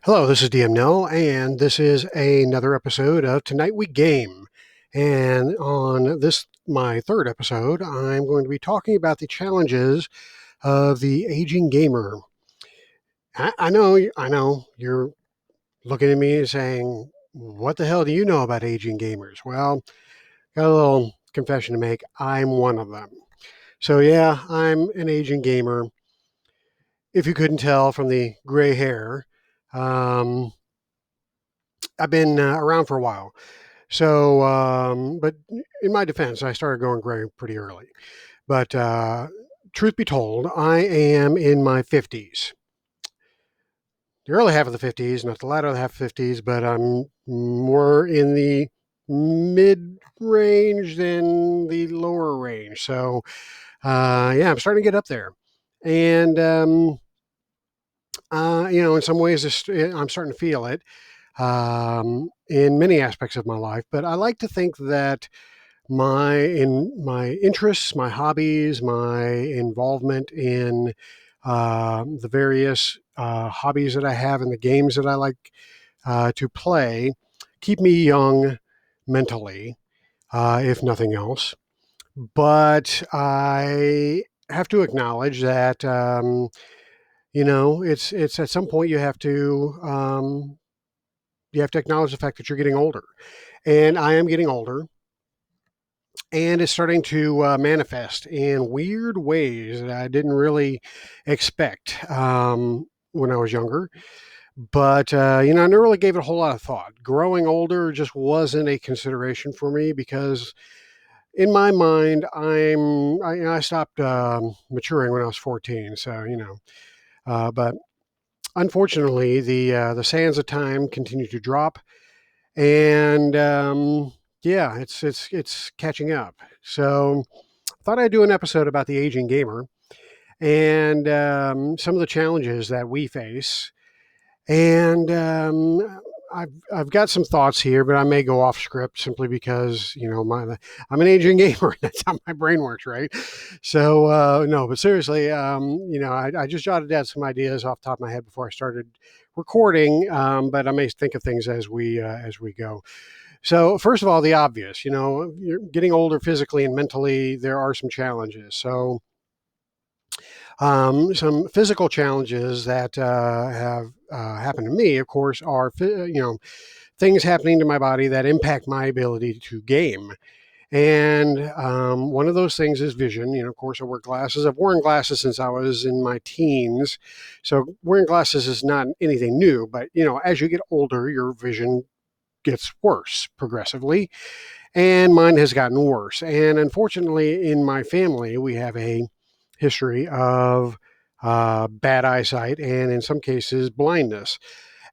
Hello, this is DM No, and this is another episode of Tonight We Game. And on this, my third episode, I'm going to be talking about the challenges of the aging gamer. I know, you're looking at me and saying, "What the hell do you know about aging gamers?" Well, got a little confession to make. I'm one of them. So yeah, I'm an aging gamer. If you couldn't tell from the gray hair, um, I've been around for a while. So, but in my defense, I started going gray pretty early. But truth be told, I am in my 50s. The early half of the 50s, not the latter half of the 50s, but I'm more in the mid range than the lower range. So, yeah, I'm starting to get up there. And, in some ways, I'm starting to feel it in many aspects of my life. But I like to think that my interests, my hobbies, my involvement in the various hobbies that I have and the games that I like to play keep me young mentally, if nothing else. But I have to acknowledge that it's at some point you have to acknowledge the fact that you're getting older, and I am getting older, and it's starting to manifest in weird ways that I didn't really expect when I was younger. But I never really gave it a whole lot of thought. Growing older just wasn't a consideration for me because, in my mind, I stopped maturing when I was 14. So but unfortunately, the sands of time continue to drop, and yeah, it's catching up. So thought I'd do an episode about the aging gamer and some of the challenges that we face. And I've got some thoughts here, but I may go off script simply because I'm an aging gamer. That's how my brain works, right? So no, but seriously, I just jotted down some ideas off the top of my head before I started recording, but I may think of things as we go. So, first of all, the obvious, you're getting older physically and mentally, there are some challenges. So, some physical challenges that have happened to me, of course, are, things happening to my body that impact my ability to game. And one of those things is vision. Of course, I wear glasses. I've worn glasses since I was in my teens. So, wearing glasses is not anything new, but, as you get older, your vision gets worse progressively, and mine has gotten worse. And unfortunately, in my family, we have a history of bad eyesight and, in some cases, blindness.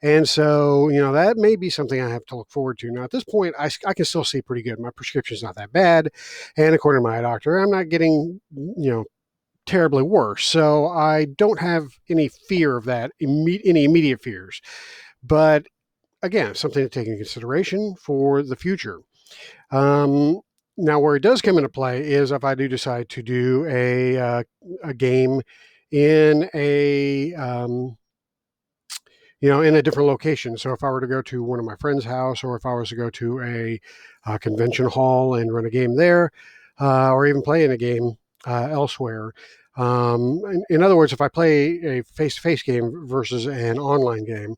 And so, that may be something I have to look forward to. Now, at this point, I can still see pretty good. My prescription's not that bad. And according to my doctor, I'm not getting, terribly worse. So I don't have any fear of that, any immediate fears. But again, something to take into consideration for the future. Um, Now, where it does come into play is if I do decide to do a game in in a different location. So if I were to go to one of my friend's house, or if I was to go to a convention hall and run a game there, or even play in a game elsewhere. In other words, if I play a face-to-face game versus an online game,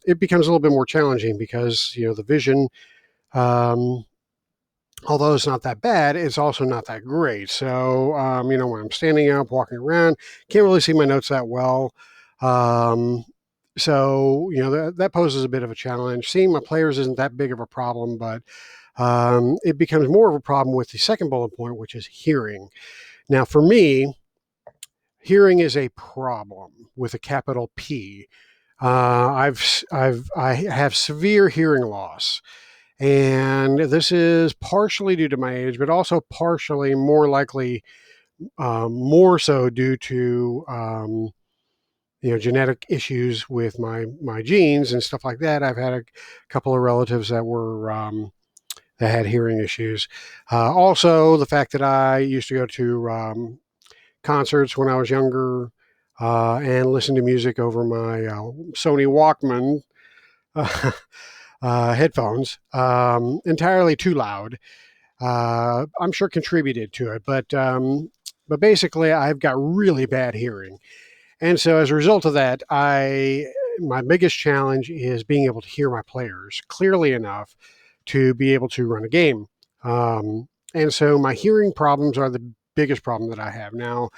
it becomes a little bit more challenging because the vision, um, although it's not that bad, it's also not that great. So when I'm standing up, walking around, can't really see my notes that well. Um, so that poses a bit of a challenge. Seeing my players isn't that big of a problem, but it becomes more of a problem with the second bullet point, which is hearing. Now, for me, hearing is a problem with a capital P. I have severe hearing loss, and this is partially due to my age, but also partially, more likely, more so due to genetic issues with my genes and stuff like that. I've had a couple of relatives that had hearing issues. Also, the fact that I used to go to concerts when I was younger. and listen to music over my Sony Walkman headphones, entirely too loud. I'm sure contributed to it, but basically, I've got really bad hearing, and so as a result of that, I my biggest challenge is being able to hear my players clearly enough to be able to run a game. And so my hearing problems are the biggest problem that I have now.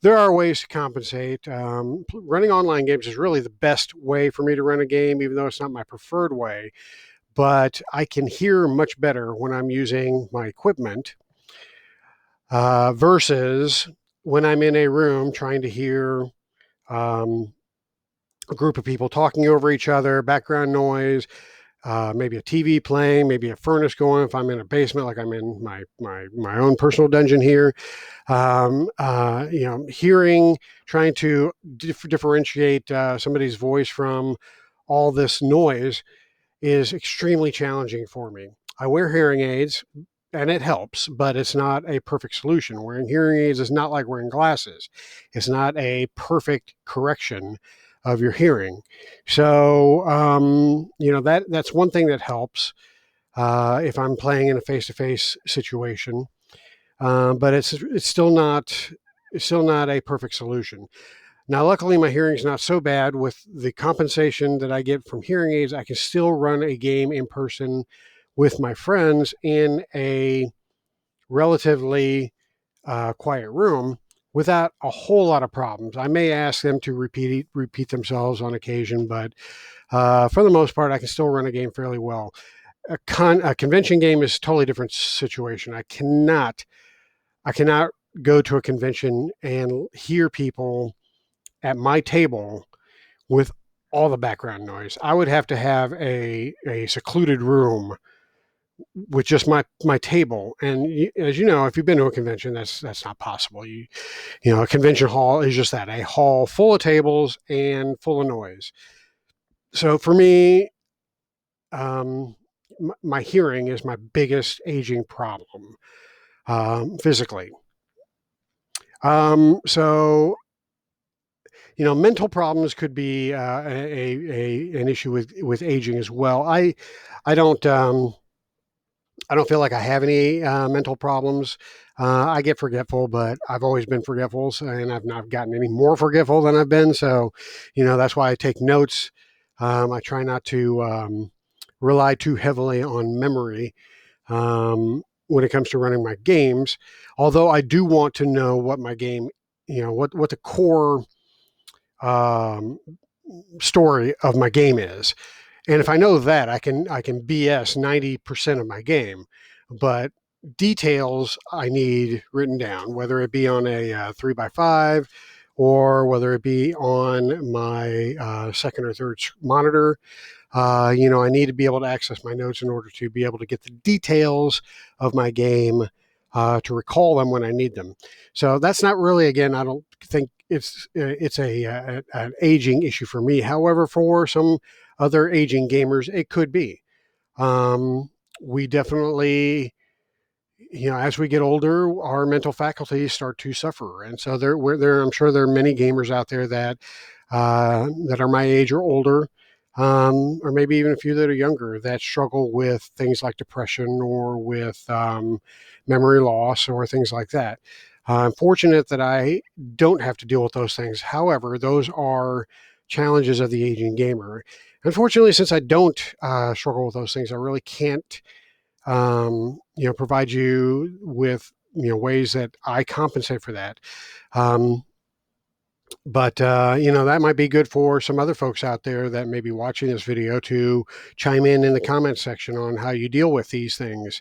There are ways to compensate. Running online games is really the best way for me to run a game, even though it's not my preferred way. But I can hear much better when I'm using my equipment versus when I'm in a room trying to hear um, a group of people talking over each other, background noise, maybe a TV playing, maybe a furnace going. If I'm in a basement, like I'm in my own personal dungeon here, hearing, trying to differentiate somebody's voice from all this noise is extremely challenging for me. I wear hearing aids and it helps, but it's not a perfect solution. Wearing hearing aids is not like wearing glasses. It's not a perfect correction of your hearing. So, that's one thing that helps if I'm playing in a face-to-face situation. But it's still not a perfect solution. Now, luckily, my hearing's not so bad. With the compensation that I get from hearing aids, I can still run a game in person with my friends in a relatively quiet room without a whole lot of problems. I may ask them to repeat themselves on occasion, but for the most part, I can still run a game fairly well. A convention game is a totally different situation. I cannot go to a convention and hear people at my table with all the background noise. I would have to have a secluded room with just my table. And as you know, if you've been to a convention, that's not possible. A convention hall is just that, a hall full of tables and full of noise. So for me, my hearing is my biggest aging problem physically. So mental problems could be an issue with aging as well. I don't I don't feel like I have any mental problems. I get forgetful, but I've always been forgetful, and I've not gotten any more forgetful than I've been. So, that's why I take notes. I try not to rely too heavily on memory when it comes to running my games. Although I do want to know what my game, what the core um, story of my game is. And if I know that, I can BS 90% of my game, but details I need written down, whether it be on a 3x5 or whether it be on my second or third monitor. I need to be able to access my notes in order to be able to get the details of my game to recall them when I need them. So that's not really, again, I don't think it's an aging issue for me. However, for some other aging gamers, it could be. We definitely, as we get older, our mental faculties start to suffer, and so I'm sure there are many gamers out there that are my age or older, or maybe even a few that are younger that struggle with things like depression or with memory loss or things like that. I'm fortunate that I don't have to deal with those things. However, those are challenges of the aging gamer. Unfortunately, since I don't struggle with those things, I really can't, provide you with ways that I compensate for that. Um, but that might be good for some other folks out there that may be watching this video to chime in the comment section on how you deal with these things.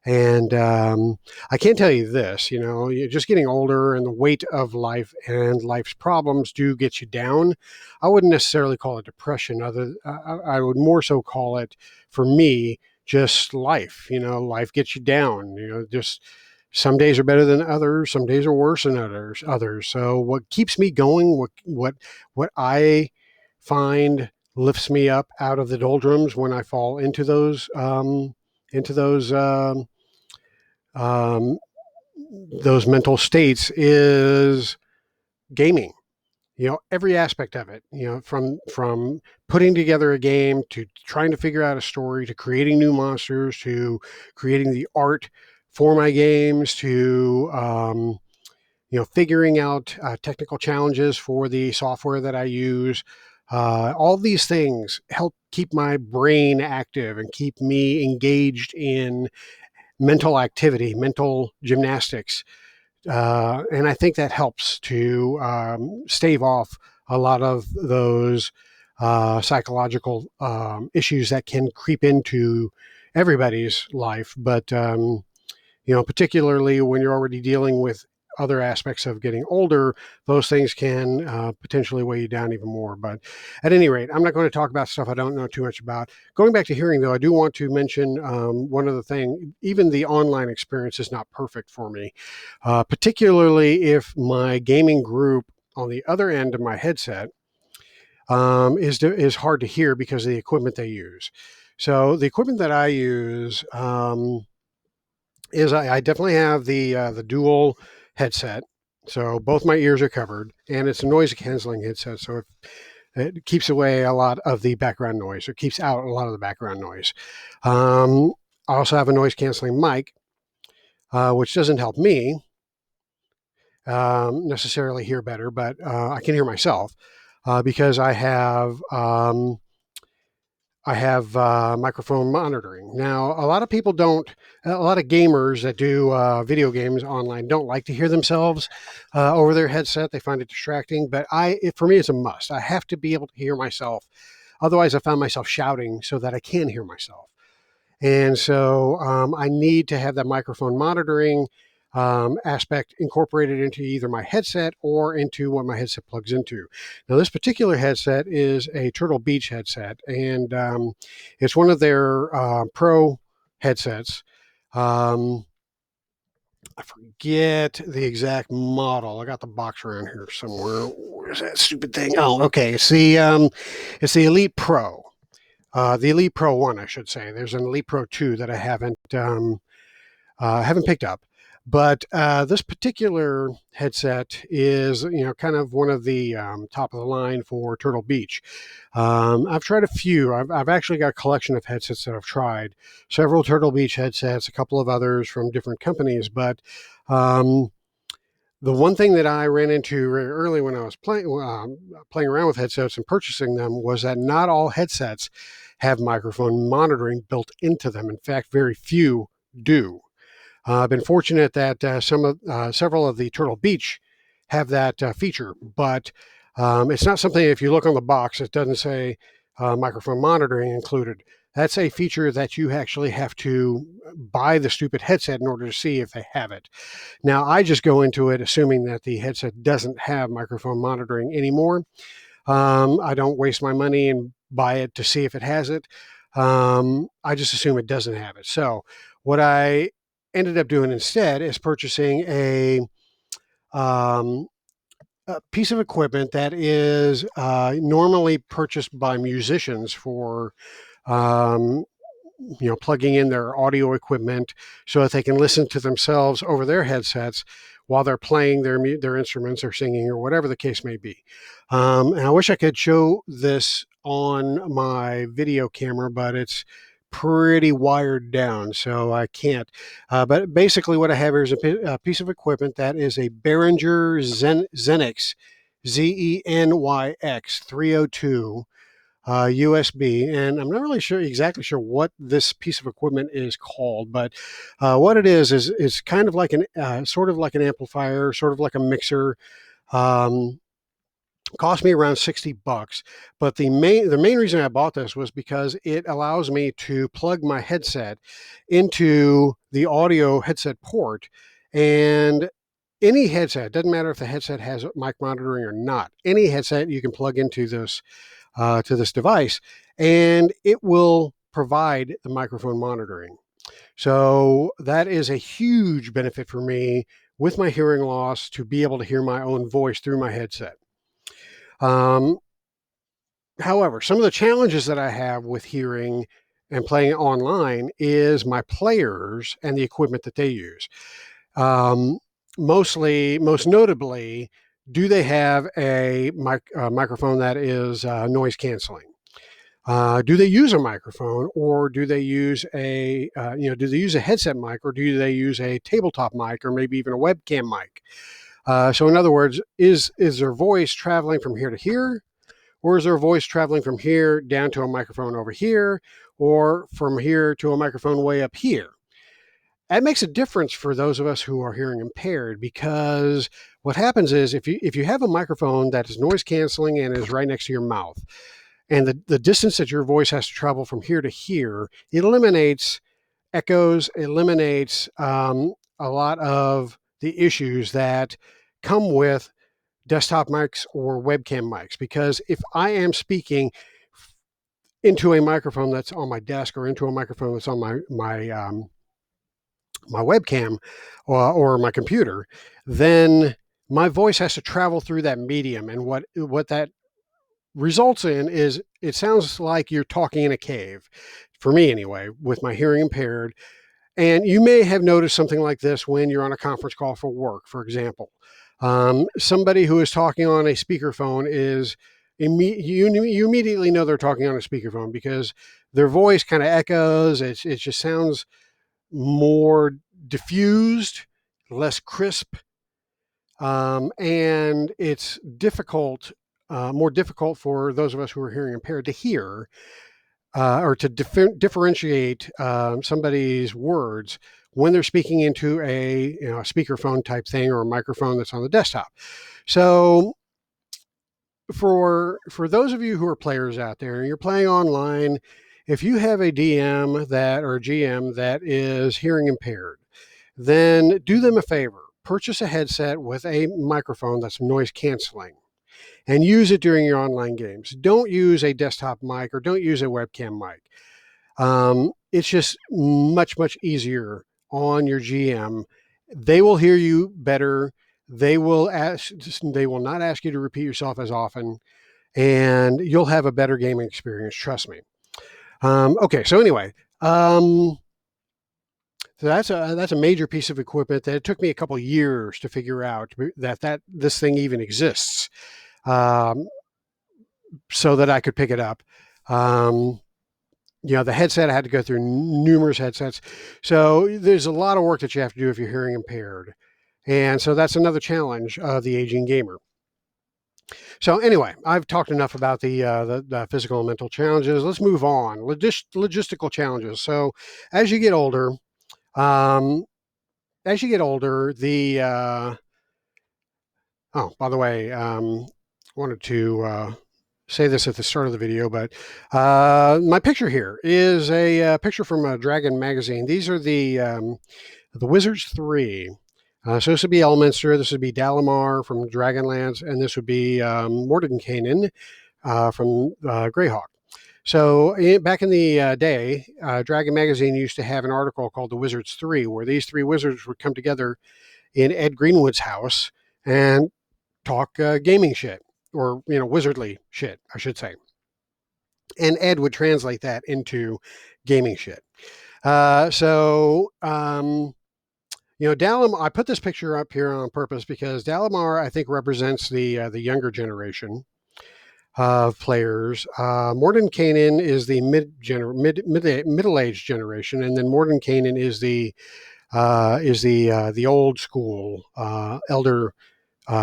And I can tell you this, you're just getting older and the weight of life and life's problems do get you down. I wouldn't necessarily call it depression. I would more so call it, for me, just life. Life gets you down. Just some days are better than others. Some days are worse than others. So what keeps me going, what I find lifts me up out of the doldrums when I fall into um, those mental states is gaming. every aspect of it, from putting together a game to trying to figure out a story to creating new monsters to creating the art for my games to figuring out technical challenges for the software that I use. All these things help keep my brain active and keep me engaged in mental activity, mental gymnastics. And I think that helps to stave off a lot of those psychological issues that can creep into everybody's life. But particularly when you're already dealing with other aspects of getting older, those things can potentially weigh you down even more. But at any rate, I'm not going to talk about stuff I don't know too much about. Going back to hearing, though, I do want to mention one other thing. Even the online experience is not perfect for me, particularly if my gaming group on the other end of my headset is hard to hear because of the equipment they use. So the equipment that I use is I definitely have the dual headset, so both my ears are covered, and it's a noise canceling headset, so it keeps away a lot of the background noise. It keeps out a lot of the background noise. I also have a noise canceling mic, which doesn't help me necessarily hear better, but I can hear myself because I have microphone monitoring. Now, a lot of people don't, a lot of gamers that do video games online don't like to hear themselves over their headset. They find it distracting, but for me, it's a must. I have to be able to hear myself. Otherwise, I found myself shouting so that I can hear myself. And so I need to have that microphone monitoring aspect incorporated into either my headset or into what my headset plugs into. Now, this particular headset is a Turtle Beach headset, and it's one of their pro headsets. Um, I forget the exact model. I got the box around here somewhere. Where's that stupid thing? Oh, okay. It's the Elite Pro. The Elite Pro 1, I should say. There's an Elite Pro 2 that I haven't picked up. But this particular headset is, kind of one of the top of the line for Turtle Beach. I've tried a few. I've actually got a collection of headsets that I've tried. Several Turtle Beach headsets, a couple of others from different companies. But the one thing that I ran into very early when I was playing around with headsets and purchasing them was that not all headsets have microphone monitoring built into them. In fact, very few do. I've been fortunate that several of the Turtle Beach have that feature, but it's not something. If you look on the box, it doesn't say microphone monitoring included. That's a feature that you actually have to buy the stupid headset in order to see if they have it. Now, I just go into it assuming that the headset doesn't have microphone monitoring anymore. I don't waste my money and buy it to see if it has it. I just assume it doesn't have it. So what I ended up doing instead is purchasing um, a piece of equipment that is normally purchased by musicians for um, plugging in their audio equipment so that they can listen to themselves over their headsets while they're playing their instruments or singing or whatever the case may be. And I wish I could show this on my video camera, but it's pretty wired down, so I can't. But basically, what I have here is a piece of equipment that is a Behringer Zenix, Zenyx 302 USB, and I'm not really exactly sure what this piece of equipment is called, but what it is it's kind of like sort of like an amplifier, sort of like a mixer. Um, Cost me around $60, but the main reason I bought this was because it allows me to plug my headset into the audio headset port, and any headset, doesn't matter if the headset has mic monitoring or not, any headset you can plug into this to this device, and it will provide the microphone monitoring. So that is a huge benefit for me with my hearing loss to be able to hear my own voice through my headset. Um, However, some of the challenges that I have with hearing and playing online is my players and the equipment that they use. Um, Most notably, Do they have a microphone that is noise canceling? Do they use a microphone, or do they use do they use a headset mic, or do they use a tabletop mic, or maybe even a webcam mic? So in other words, is their voice traveling from here to here, or is their voice traveling from here down to a microphone over here, or from here to a microphone way up here? That makes a difference for those of us who are hearing impaired, because what happens is if you have a microphone that is noise canceling and is right next to your mouth, and the distance that your voice has to travel from here to here, it eliminates echoes, eliminates a lot of the issues that come with desktop mics or webcam mics. Because if I am speaking into a microphone that's on my desk, or into a microphone that's on my webcam, or my computer, then my voice has to travel through that medium. And what that results in is, it sounds like you're talking in a cave, for me anyway, with my hearing impaired. And you may have noticed something like this when you're on a conference call for work, for example. Somebody who is talking on a speakerphone is you immediately know they're talking on a speakerphone, because their voice kind of echoes. It just sounds more diffused, less crisp, and it's more difficult for those of us who are hearing impaired to hear, or to differentiate somebody's words when they're speaking into a speakerphone type thing, or a microphone that's on the desktop. So for those of you who are players out there and you're playing online, if you have a DM or a GM that is hearing impaired, then do them a favor. Purchase a headset with a microphone that's noise canceling, and use it during your online games. Don't use a desktop mic, or don't use a webcam mic. It's just much, much easier on your GM. They will hear you better. They will not ask you to repeat yourself as often, and you'll have a better gaming experience. Trust me. Okay, so anyway, so that's a major piece of equipment that it took me a couple years to figure out that this thing even exists, um, so that I could pick it up. The headset, I had to go through numerous headsets. So there's a lot of work that you have to do if you're hearing impaired. And so that's another challenge of the aging gamer. So anyway, I've talked enough about the physical and mental challenges. Let's move on. Logistical challenges. So as you get older, um, the oh, by the way, wanted to say this at the start of the video, but my picture here is a picture from a Dragon magazine. These are the Wizards 3. So this would be Elminster, this would be Dalamar from Dragonlance, and this would be Mordenkainen from Greyhawk. So back in the day, Dragon magazine used to have an article called The Wizards 3, where these three wizards would come together in Ed Greenwood's house and talk gaming shit, or wizardly shit, I should say. And Ed would translate that into gaming shit. Dalamar, I put this picture up here on purpose because Dalamar, I think, represents the younger generation of players. Mordenkainen is the middle-aged generation, and then Mordenkainen is the old school elder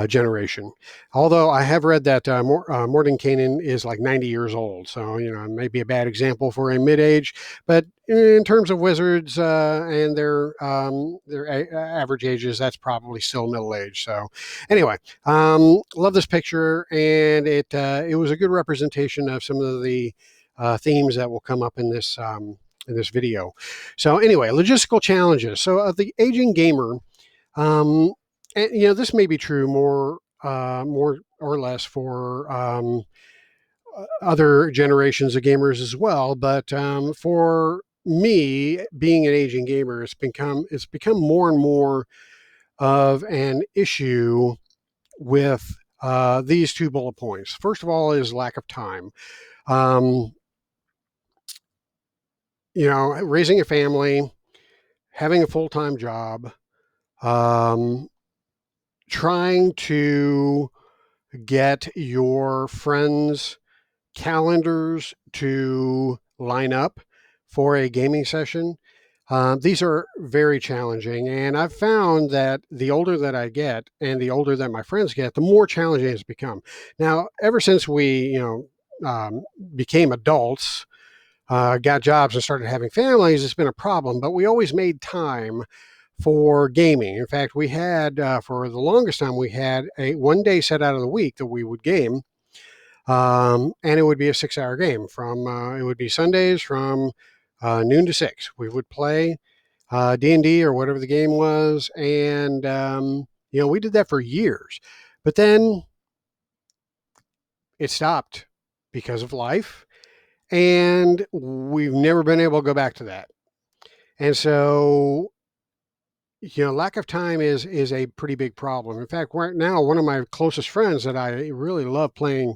generation. Although I have read that Mordenkainen is like 90 years old, so it may be a bad example for a mid-age, but in terms of wizards and their average ages, that's probably still middle age. So anyway, love this picture, and it was a good representation of some of the themes that will come up in this video. So anyway, logistical challenges. So the aging gamer. And this may be true more or less for other generations of gamers as well. But for me, being an aging gamer, it's become more and more of an issue with these two bullet points. First of all, is lack of time. Raising a family, having a full-time job, trying to get your friends' calendars to line up for a gaming session. These are very challenging, and I've found that the older that I get and the older that my friends get, the more challenging it's become. Now, ever since we, became adults, got jobs and started having families, it's been a problem. But we always made time for gaming. In fact, we had for the longest time we had a 1 day set out of the week that we would game, and it would be a 6 hour game. From it would be Sundays from noon to 6. We would play D&D or whatever the game was, and we did that for years. But then it stopped because of life, and we've never been able to go back to that. And so, lack of time is a pretty big problem. In fact, right now, one of my closest friends that I really love playing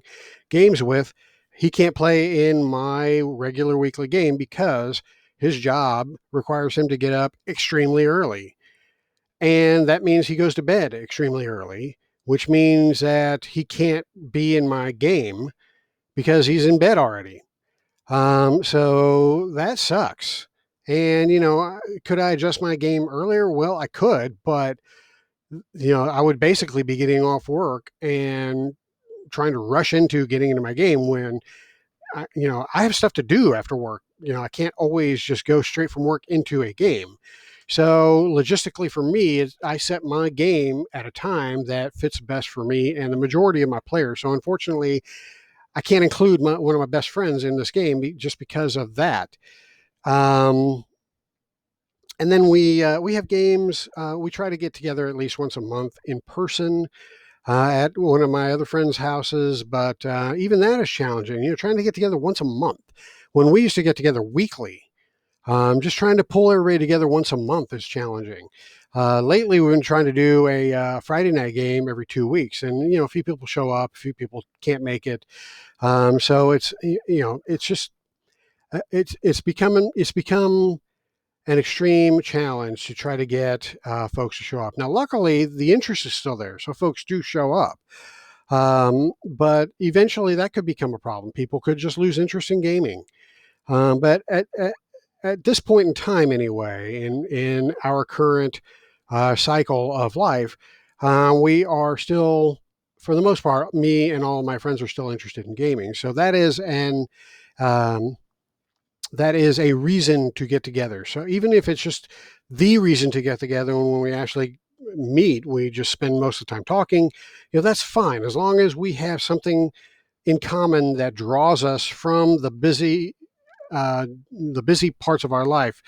games with, he can't play in my regular weekly game because his job requires him to get up extremely early. And that means he goes to bed extremely early, which means that he can't be in my game because he's in bed already. So that sucks. And, could I adjust my game earlier? Well, I could, but, I would basically be getting off work and trying to rush into getting into my game when, I have stuff to do after work. I can't always just go straight from work into a game. So logistically for me, I set my game at a time that fits best for me and the majority of my players. So unfortunately, I can't include one of my best friends in this game just because of that. Um, and then we have games. We try to get together at least once a month in person at one of my other friends' houses, but even that is challenging. Trying to get together once a month when we used to get together weekly. Just trying to pull everybody together once a month is challenging. Lately, we've been trying to do a Friday night game every 2 weeks, and a few people show up, a few people can't make it. So it's just it's become an extreme challenge to try to get folks to show up. Now, luckily, the interest is still there, so folks do show up. But eventually, that could become a problem. People could just lose interest in gaming. But at this point in time, anyway, in our current cycle of life, we are still, for the most part, me and all of my friends are still interested in gaming. So um, that is a reason to get together. So even if it's just the reason to get together, when we actually meet, we just spend most of the time talking. That's fine as long as we have something in common that draws us from the busy parts of our life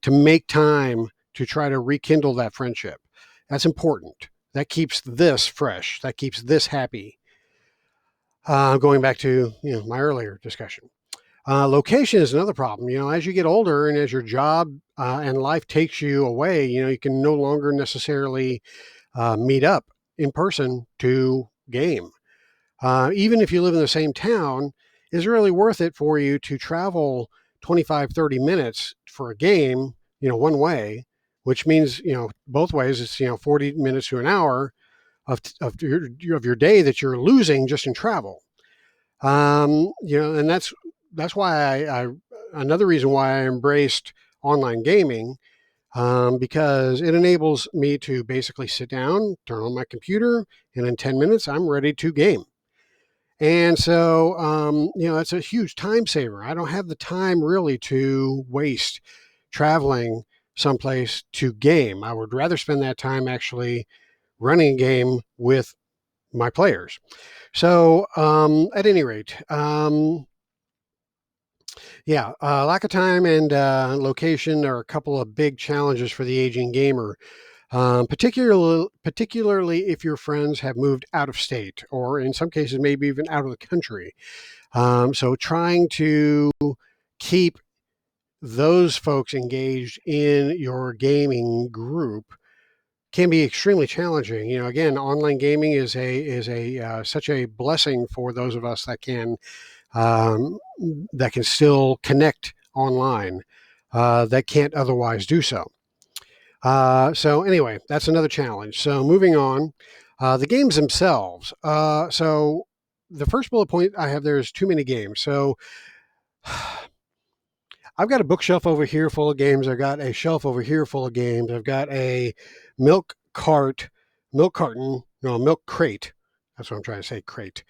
to make time to try to rekindle that friendship. That's important. That keeps this fresh. That keeps this happy. Going back to my earlier discussion. Location is another problem. As you get older and as your job and life takes you away, you can no longer necessarily meet up in person to game. Even if you live in the same town, is it really worth it for you to travel 25, 30 minutes for a game, one way, which means, both ways, it's, 40 minutes to an hour of your day that you're losing just in travel. And that's why I another reason why I embraced online gaming, because it enables me to basically sit down, turn on my computer, and in 10 minutes, I'm ready to game. And so, it's a huge time saver. I don't have the time really to waste traveling someplace to game. I would rather spend that time actually running a game with my players. So, at any rate, lack of time and location are a couple of big challenges for the aging gamer. Particularly if your friends have moved out of state, or in some cases, maybe even out of the country. So trying to keep those folks engaged in your gaming group can be extremely challenging. Again, online gaming is a such a blessing for those of us um, that can still connect online, that can't otherwise do so. So anyway, that's another challenge. So moving on, The games themselves. So the first bullet point I have there is too many games. So I've got a bookshelf over here full of games. I've got a shelf over here full of games. I've got a milk cart, milk carton, no, milk crate. That's what I'm trying to say, crate.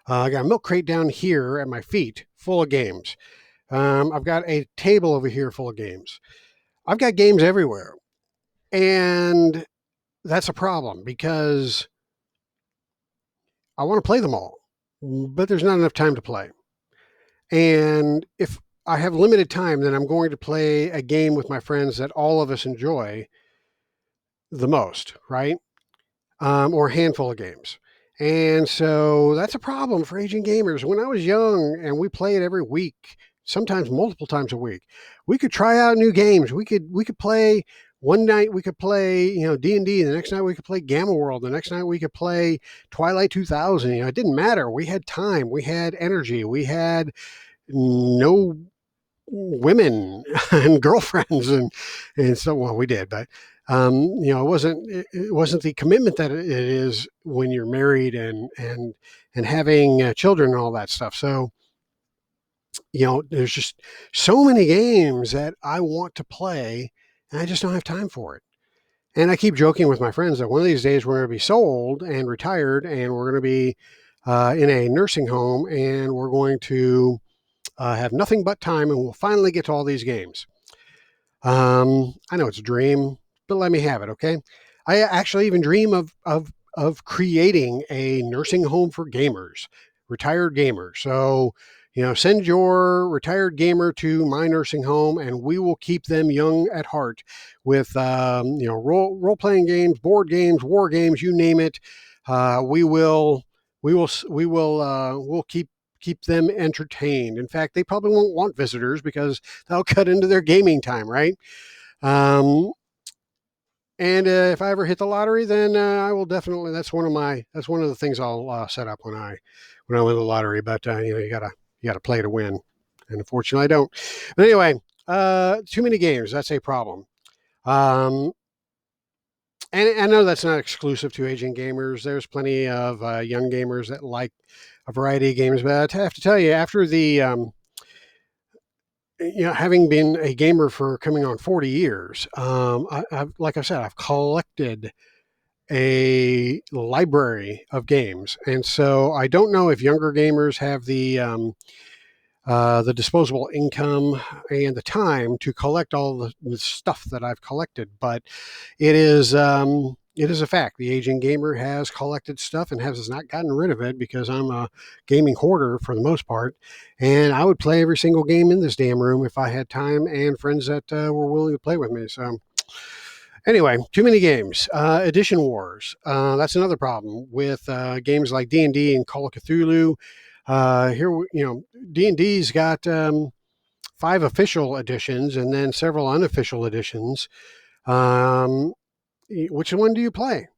I got a milk crate down here at my feet full of games. I've got a table over here full of games. I've got games everywhere. And that's a problem because I want to play them all, but there's not enough time to play. And if I have limited time, then I'm going to play a game with my friends that all of us enjoy the most, right? Or a handful of games. And so that's a problem for aging gamers. When I was young and we played every week, sometimes multiple times a week, we could try out new games. We could play one night. We could play D&D. The next night we could play Gamma World. The next night we could play Twilight 2000. It didn't matter. We had time. We had energy. We had no women and girlfriends and so well we did, but it wasn't the commitment that it is when you're married and having children and all that stuff. So there's just so many games that I want to play and I just don't have time for it. And I keep joking with my friends that one of these days we're going to be so old and retired and we're going to be in a nursing home and we're going to have nothing but time and we'll finally get to all these games. I know it's a dream, but let me have it, okay? I actually even dream of creating a nursing home for gamers, retired gamers. So, send your retired gamer to my nursing home, and we will keep them young at heart with role playing games, board games, war games, you name it. We'll keep them entertained. In fact, they probably won't want visitors because that'll cut into their gaming time, right? Um, and if I ever hit the lottery, then I will definitely. That's one of the things I'll set up when I win the lottery. But you gotta play to win, and unfortunately, I don't. But anyway, too many games. That's a problem. Um, and I know that's not exclusive to aging gamers. There's plenty of young gamers that like a variety of games. But I have to tell you, after the having been a gamer for coming on 40 years, I've, like I said, I've collected a library of games, and so I don't know if younger gamers have the disposable income and the time to collect all the stuff that I've collected. But it is a fact. The aging gamer has collected stuff and has not gotten rid of it because I'm a gaming hoarder for the most part. And I would play every single game in this damn room if I had time and friends that were willing to play with me. So anyway, too many games. Edition wars. That's another problem with games like D&D and Call of Cthulhu. D&D's got 5 official editions and then several unofficial editions. Which one do you play?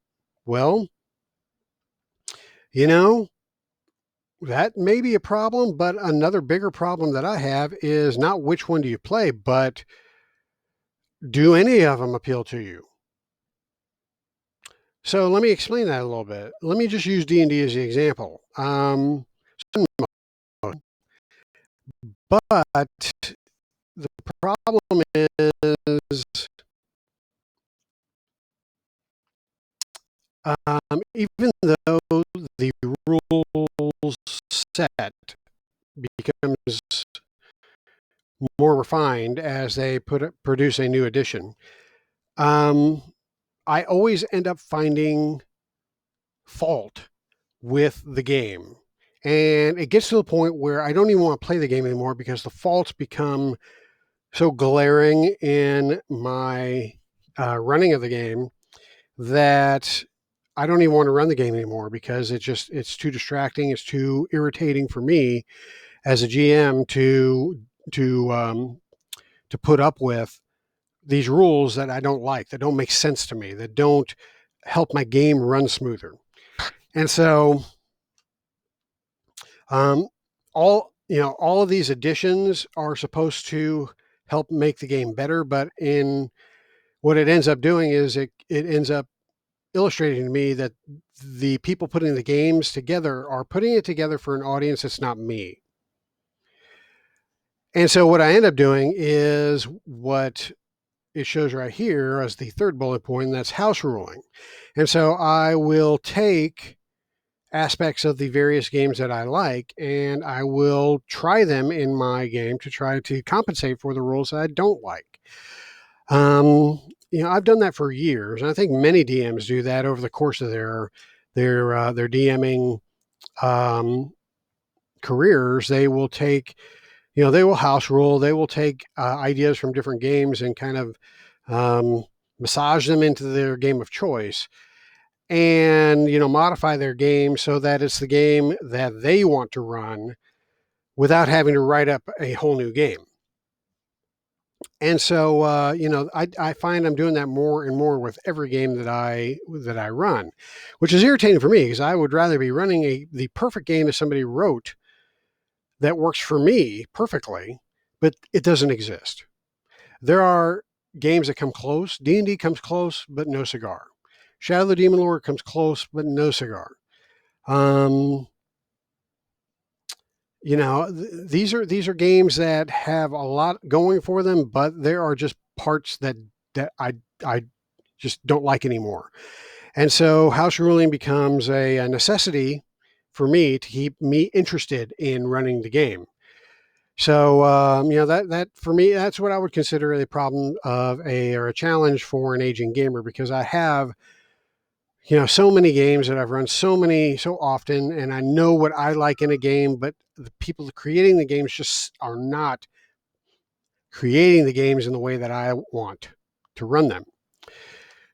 Well, you know, that may be a problem, but another bigger problem that I have is not which one do you play, but do any of them appeal to you? So let me explain that a little bit. Let me just use D&D as the example. But the problem is, even though the rules set becomes more refined as they produce a new edition, I always end up finding fault with the game. And it gets to the point where I don't even want to play the game anymore because the faults become so glaring in my running of the game that I don't even want to run the game anymore because it's too distracting. It's too irritating for me as a GM to put up with these rules that I don't like, that don't make sense to me, that don't help my game run smoother. And so, um, all of these additions are supposed to help make the game better, but in what it ends up doing is it ends up illustrating to me that the people putting the games together are putting it together for an audience that's not me. And so what I end up doing is what it shows right here as the third bullet point, and that's house ruling. And so I will take aspects of the various games that I like and I will try them in my game to try to compensate for the rules that I don't like. Um, I've done that for years, and I think many DMs do that over the course of their DMing um, careers. They will take, they will house rule. They will take ideas from different games and kind of um, massage them into their game of choice, and modify their game so that it's the game that they want to run without having to write up a whole new game. And so, I find I'm doing that more and more with every game that I run, which is irritating for me because I would rather be running the perfect game that somebody wrote that works for me perfectly, but it doesn't exist. There are games that come close. D&D comes close, but no cigar. Shadow of the Demon Lord comes close, but no cigar. Um, these are games that have a lot going for them, but there are just parts that I just don't like anymore. And so house ruling becomes a necessity for me to keep me interested in running the game. So that for me, that's what I would consider a problem or a challenge for an aging gamer, because I have so many games that I've run so often, and I know what I like in a game, but the people creating the games just are not creating the games in the way that I want to run them.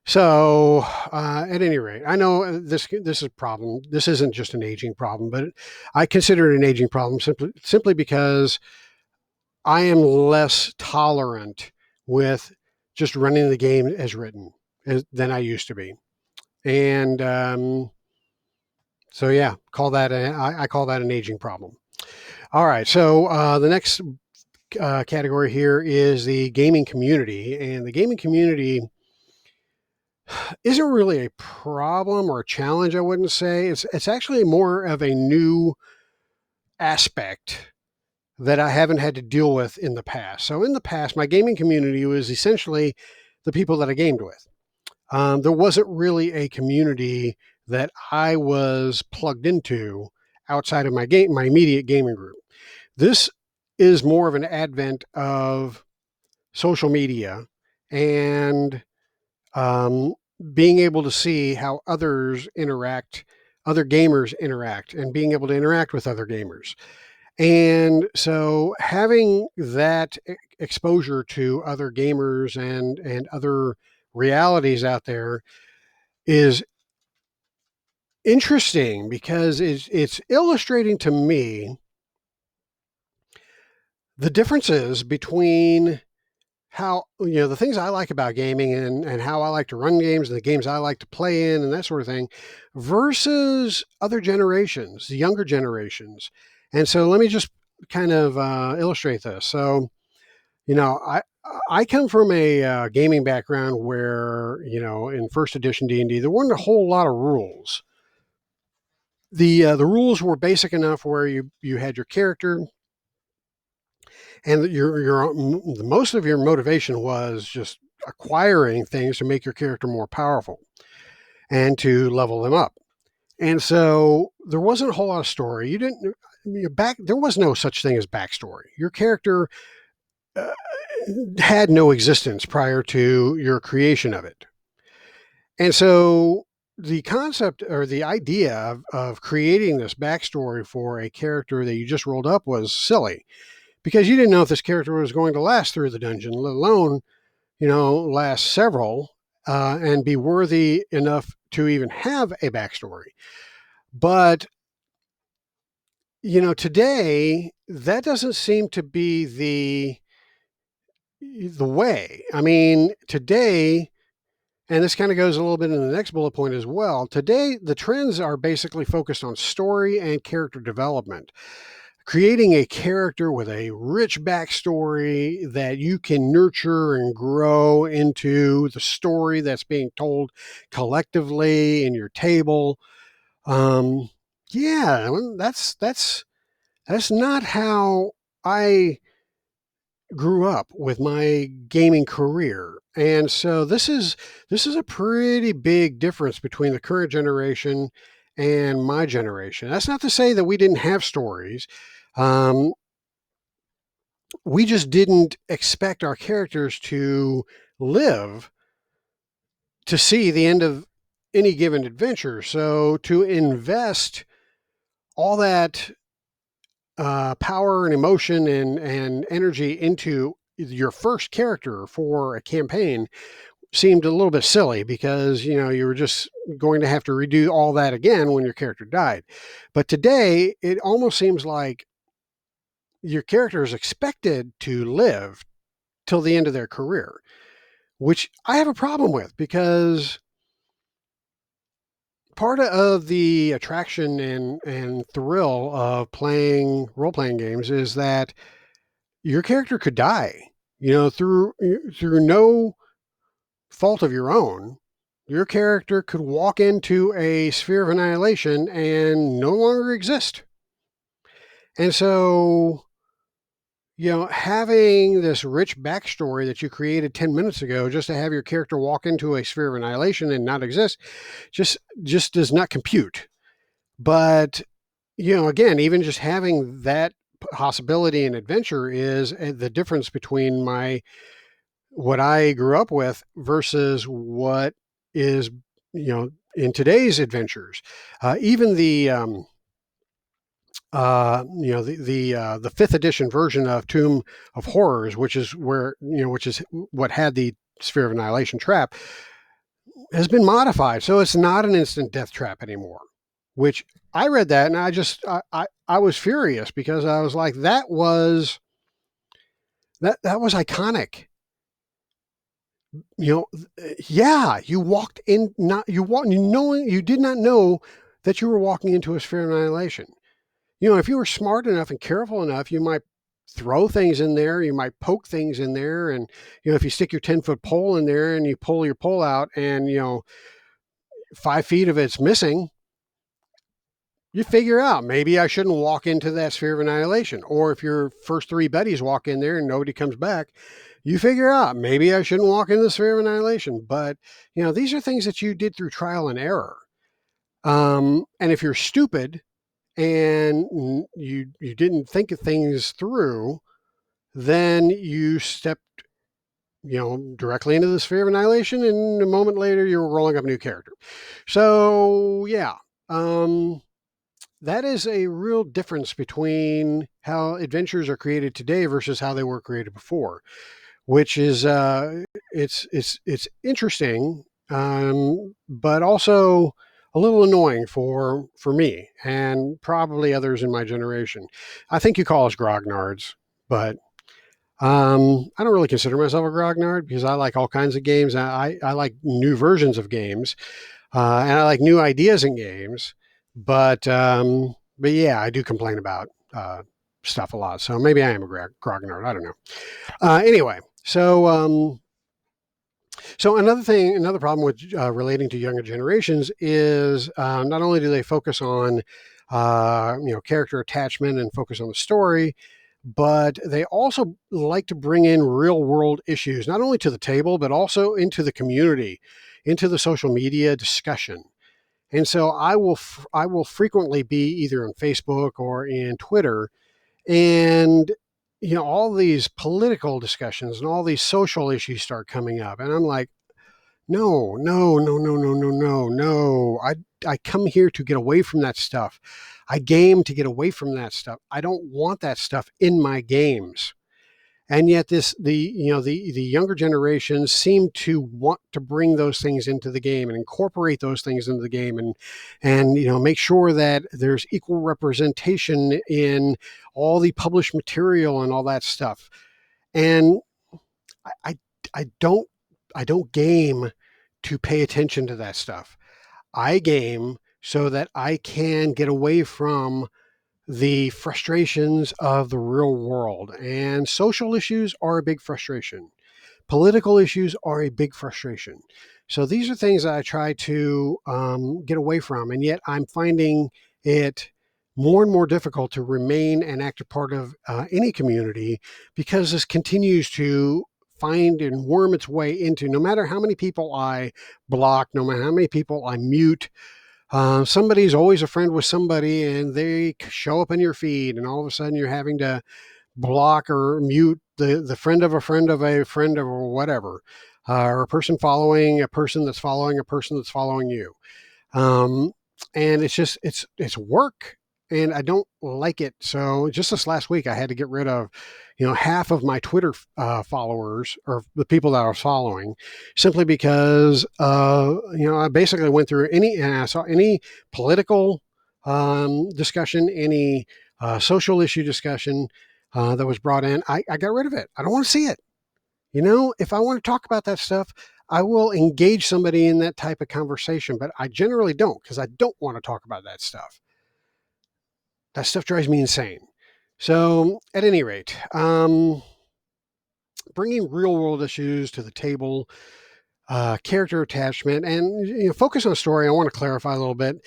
So, at any rate, I know this is a problem. This isn't just an aging problem, but I consider it an aging problem simply because I am less tolerant with just running the game as written than I used to be. And so, yeah, I call that an aging problem. All right. So the next category here is the gaming community, and the gaming community isn't really a problem or a challenge. I wouldn't say it's actually more of a new aspect that I haven't had to deal with in the past. So in the past, my gaming community was essentially the people that I gamed with. There wasn't really a community that I was plugged into outside of my immediate gaming group. This is more of an advent of social media and being able to see how other gamers interact, and being able to interact with other gamers. And so having that exposure to other gamers and other realities out there is interesting, because it's illustrating to me the differences between how, the things I like about gaming and how I like to run games and the games I like to play in and that sort of thing versus other generations, the younger generations. And so let me just kind of illustrate this. So, I come from a gaming background where, in first edition D&D, there weren't a whole lot of rules. The rules were basic enough where you had your character, and your most of your motivation was just acquiring things to make your character more powerful and to level them up. And so there wasn't a whole lot of story. There was no such thing as backstory. Your character uh, had no existence prior to your creation of it. And so the concept or the idea of creating this backstory for a character that you just rolled up was silly, because you didn't know if this character was going to last through the dungeon, let alone, last several, and be worthy enough to even have a backstory. But, today that doesn't seem to be the way. I mean, today, and this kind of goes a little bit in the next bullet point as well. Today, the trends are basically focused on story and character development. creating a character with a rich backstory that you can nurture and grow into the story that's being told collectively in your table. Um, yeah, that's not how I grew up with my gaming career. And so this is a pretty big difference between the current generation and my generation. That's not to say that we didn't have stories. Um, we just didn't expect our characters to live to see the end of any given adventure. So to invest all that power and emotion and energy into your first character for a campaign seemed a little bit silly because you were just going to have to redo all that again when your character died. But today it almost seems like your character is expected to live till the end of their career, which I have a problem with because part of the attraction and thrill of playing role playing games is that your character could die, through no fault of your own. Your character could walk into a sphere of annihilation and no longer exist. And so, having this rich backstory that you created 10 minutes ago just to have your character walk into a sphere of annihilation and not exist just does not compute. But, again, even just having that possibility and adventure is the difference between what I grew up with versus what is, in today's adventures. Even the fifth edition version of Tomb of Horrors, which is what had the Sphere of Annihilation trap, has been modified, so it's not an instant death trap anymore. Which I read that and I was furious because I was like, that was iconic. You know, yeah, you walked in, not you walked, knowing you did not know that you were walking into a sphere of annihilation. If you were smart enough and careful enough, you might throw things in there, you might poke things in there, and if you stick your 10-foot pole in there and you pull your pole out, and 5 feet of it's missing, you figure out maybe I shouldn't walk into that sphere of annihilation. Or if your first 3 buddies walk in there and nobody comes back, you figure out maybe I shouldn't walk into the sphere of annihilation. But these are things that you did through trial and error. And if you're stupid and you didn't think of things through, then you stepped directly into the sphere of annihilation, and a moment later you're rolling up a new character. So yeah. That is a real difference between how adventures are created today versus how they were created before, which is it's interesting, but also a little annoying for me and probably others in my generation. I think you call us grognards, but I don't really consider myself a grognard because I like all kinds of games. I like new versions of games, and I like new ideas in games. But yeah, I do complain about stuff a lot. So maybe I am a grognard. I don't know. Anyway, so another problem with relating to younger generations is not only do they focus on character attachment and focus on the story, but they also like to bring in real world issues, not only to the table, but also into the community, into the social media discussion. And so I will frequently be either on Facebook or in Twitter, and all these political discussions and all these social issues start coming up, and I'm like, no, no, no, no, no, no, no, no. I come here to get away from that stuff. I game to get away from that stuff. I don't want that stuff in my games. And yet the younger generations seem to want to bring those things into the game and incorporate those things into the game, and make sure that there's equal representation in all the published material and all that stuff. And I I don't game to pay attention to that stuff. I game so that I can get away from the frustrations of the real world. And social issues are a big frustration. Political issues are a big frustration. So these are things that I try to get away from, and yet I'm finding it more and more difficult to remain an active part of any community because this continues to find and worm its way into, no matter how many people I block, no matter how many people I mute, somebody's always a friend with somebody and they show up in your feed, and all of a sudden you're having to block or mute the friend of a friend of a friend of whatever, or a person following a person that's following a person that's following you. Um, and it's just it's work, and I don't like it. So just this last week, I had to get rid of, half of my Twitter followers, or the people that I was following, simply because I basically went through any and I saw any political discussion, any social issue discussion that was brought in. I got rid of it. I don't want to see it. If I want to talk about that stuff, I will engage somebody in that type of conversation, but I generally don't, because I don't want to talk about that stuff. That stuff drives me insane. So, at any rate, bringing real world issues to the table, character attachment, and focus on story. I want to clarify a little bit.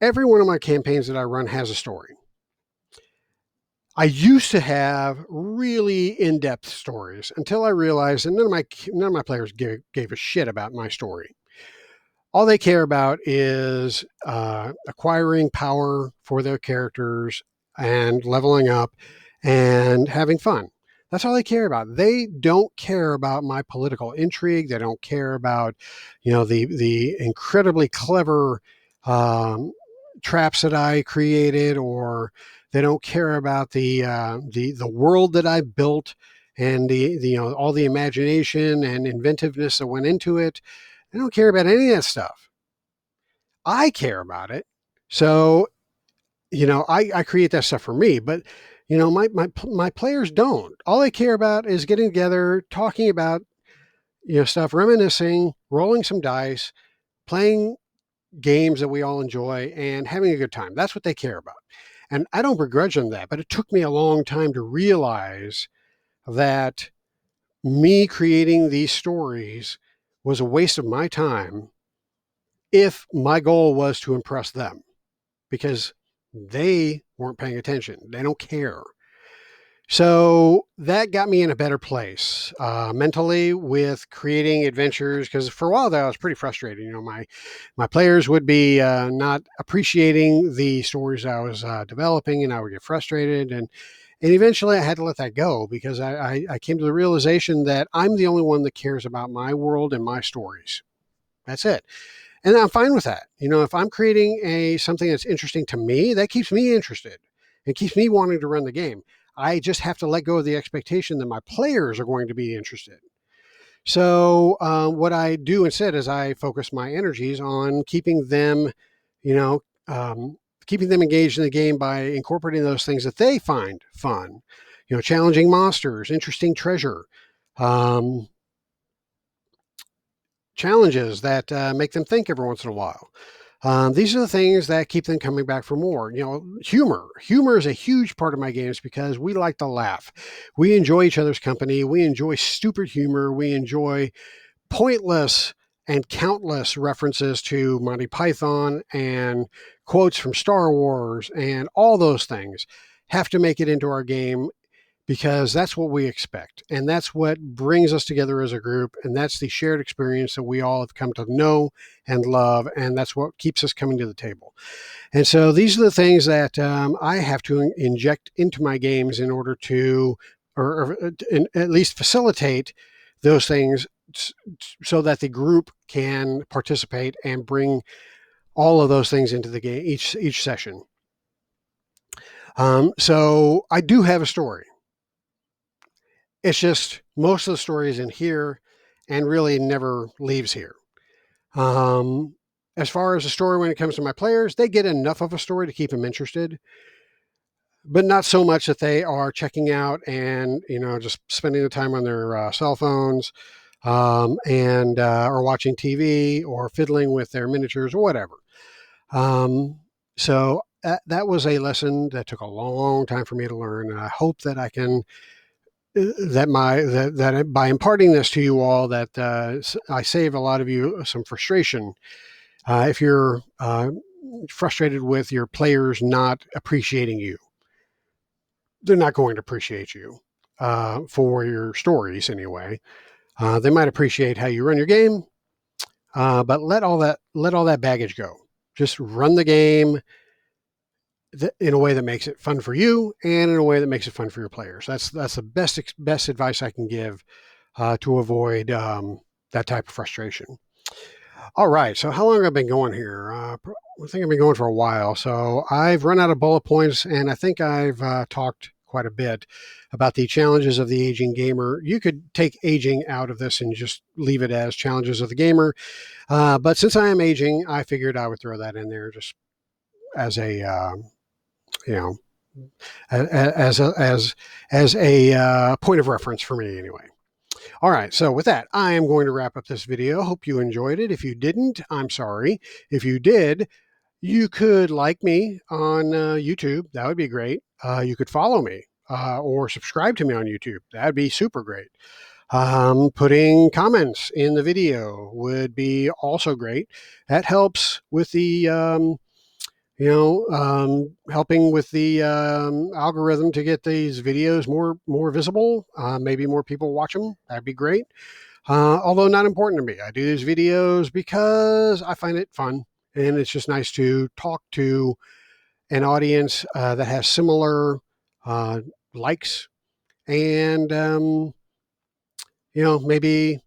Every one of my campaigns that I run has a story. I used to have really in-depth stories until I realized that none of my players gave a shit about my story. All they care about is acquiring power for their characters and leveling up and having fun. That's all they care about. They don't care about my political intrigue. They don't care about, the incredibly clever traps that I created, or they don't care about the world that I built and the all the imagination and inventiveness that went into it. They don't care about any of that stuff. I care about it. So, I create that stuff for me, but my players don't. All they care about is getting together, talking about, stuff, reminiscing, rolling some dice, playing games that we all enjoy, and having a good time. That's what they care about. And I don't begrudge them that, but it took me a long time to realize that me creating these stories was a waste of my time if my goal was to impress them, because they weren't paying attention. They don't care. So that got me in a better place mentally with creating adventures, because for a while there I was pretty frustrated. My players would be not appreciating the stories I was developing, and I would get frustrated, and eventually I had to let that go, because I came to the realization that I'm the only one that cares about my world and my stories. That's it. And I'm fine with that. If I'm creating something that's interesting to me, that keeps me interested and keeps me wanting to run the game. I just have to let go of the expectation that my players are going to be interested. So what I do instead is I focus my energies on keeping them, you know, keeping them engaged in the game by incorporating those things that they find fun. Challenging monsters, interesting treasure, um, challenges that make them think every once in a while. These are the things that keep them coming back for more. Humor. Humor is a huge part of my games because we like to laugh. We enjoy each other's company. We enjoy stupid humor. We enjoy pointless and countless references to Monty Python and quotes from Star Wars, and all those things have to make it into our game, because that's what we expect. And that's what brings us together as a group. And that's the shared experience that we all have come to know and love. And that's what keeps us coming to the table. And so these are the things that I have to inject into my games in order to, or at least facilitate those things, so that the group can participate and bring all of those things into the game each session. So I do have a story. It's just most of the story is in here and really never leaves here. As far as the story, when it comes to my players, they get enough of a story to keep them interested, but not so much that they are checking out and just spending the time on their cell phones, and or watching TV or fiddling with their miniatures or whatever. So that was a lesson that took a long time for me to learn, and I hope that I can that by imparting this to you all, that I save a lot of you some frustration. If you're frustrated with your players not appreciating you, they're not going to appreciate you for your stories anyway. They might appreciate how you run your game, but let all that baggage go. Just run the game in a way that makes it fun for you, and in a way that makes it fun for your players. That's the best advice I can give to avoid that type of frustration. All right, so how long have I been going here? I think I've been going for a while. So I've run out of bullet points, and I think I've talked quite a bit about the challenges of the aging gamer. You could take aging out of this and just leave it as challenges of the gamer. But since I am aging, I figured I would throw that in there just as a you know as a point of reference for me anyway. All right, so with that, I am going to wrap up this video. Hope you enjoyed it. If you didn't, I'm sorry. If you did, you could like me on YouTube. That would be great. You could follow me or subscribe to me on YouTube. That'd be super great. Putting comments in the video would be also great. That helps with the helping with the algorithm to get these videos more visible. Maybe more people watch them. That'd be great. Although not important to me. I do these videos because I find it fun, and it's just nice to talk to an audience that has similar likes, and maybe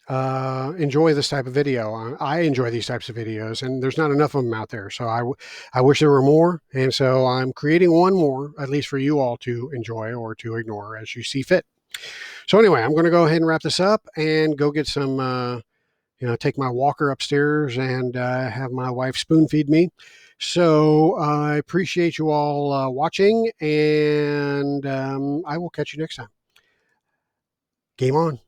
enjoy this type of video. I enjoy these types of videos, and there's not enough of them out there. So I wish there were more, and so I'm creating one more, at least for you all to enjoy or to ignore as you see fit. So anyway, I'm going to go ahead and wrap this up and go get some, take my walker upstairs and have my wife spoon feed me. So I appreciate you all watching, and I will catch you next time. Game on.